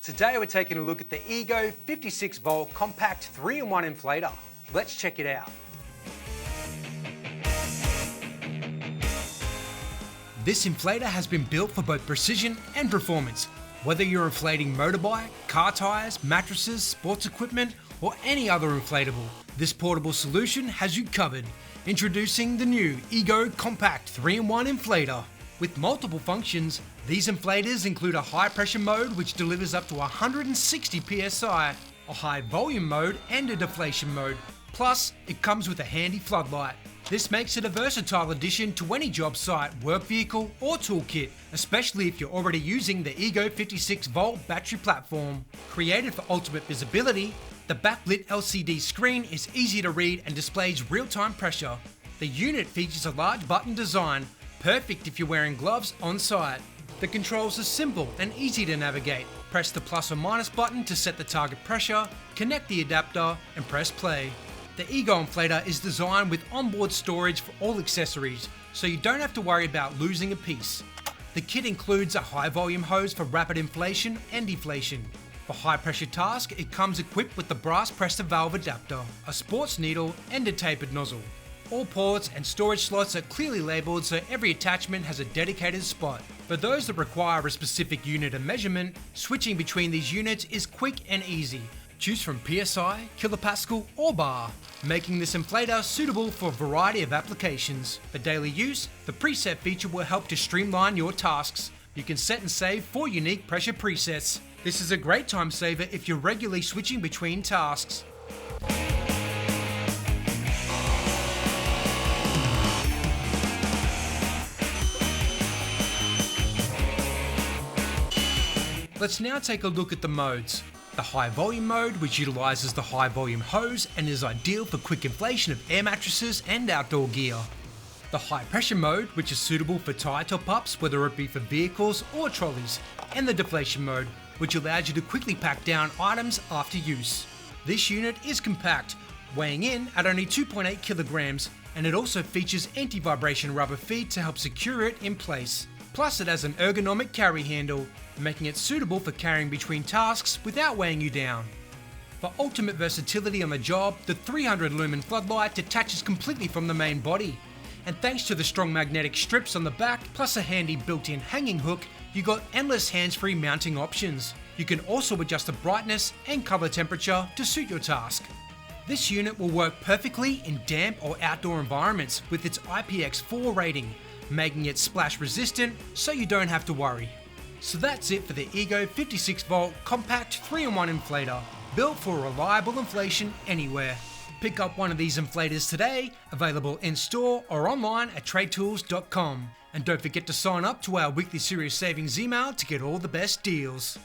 Today we're taking a look at the Ego 56V Compact 3-in-1 Inflator. Let's check it out. This inflator has been built for both precision and performance. Whether you're inflating motorbike, car tyres, mattresses, sports equipment, or any other inflatable, this portable solution has you covered. Introducing the new Ego Compact 3-in-1 Inflator. With multiple functions, these inflators include a high pressure mode which delivers up to 160 PSI, a high volume mode and a deflation mode. Plus, it comes with a handy floodlight. This makes it a versatile addition to any job site, work vehicle or toolkit, especially if you're already using the Ego 56V battery platform. Created for ultimate visibility, the backlit LCD screen is easy to read and displays real-time pressure. The unit features a large button design, perfect if you're wearing gloves on site. The controls are simple and easy to navigate. Press the plus or minus button to set the target pressure, connect the adapter and press play. The Ego Inflator is designed with onboard storage for all accessories, so you don't have to worry about losing a piece. The kit includes a high volume hose for rapid inflation and deflation. For high pressure tasks, it comes equipped with the brass press to valve adapter, a sports needle and a tapered nozzle. All ports and storage slots are clearly labelled so every attachment has a dedicated spot. For those that require a specific unit of measurement, switching between these units is quick and easy. Choose from PSI, kilopascal or bar, making this inflator suitable for a variety of applications. For daily use, the preset feature will help to streamline your tasks. You can set and save 4 unique pressure presets. This is a great time saver if you're regularly switching between tasks. Let's now take a look at the modes. The high volume mode, which utilises the high volume hose and is ideal for quick inflation of air mattresses and outdoor gear. The high pressure mode, which is suitable for tyre top ups, whether it be for vehicles or trolleys. And the deflation mode, which allows you to quickly pack down items after use. This unit is compact, weighing in at only 2.8 kilograms, and it also features anti-vibration rubber feet to help secure it in place. Plus it has an ergonomic carry handle, making it suitable for carrying between tasks without weighing you down. For ultimate versatility on the job, the 300 lumen floodlight detaches completely from the main body. And thanks to the strong magnetic strips on the back, plus a handy built-in hanging hook, you got endless hands-free mounting options. You can also adjust the brightness and color temperature to suit your task. This unit will work perfectly in damp or outdoor environments with its IPX4 rating, making it splash resistant so you don't have to worry. So that's it for the Ego 56V Compact 3-in-1 Inflator, built for reliable inflation anywhere. Pick up one of these inflators today, available in store or online at TradeTools.com. And don't forget to sign up to our weekly serious savings email to get all the best deals.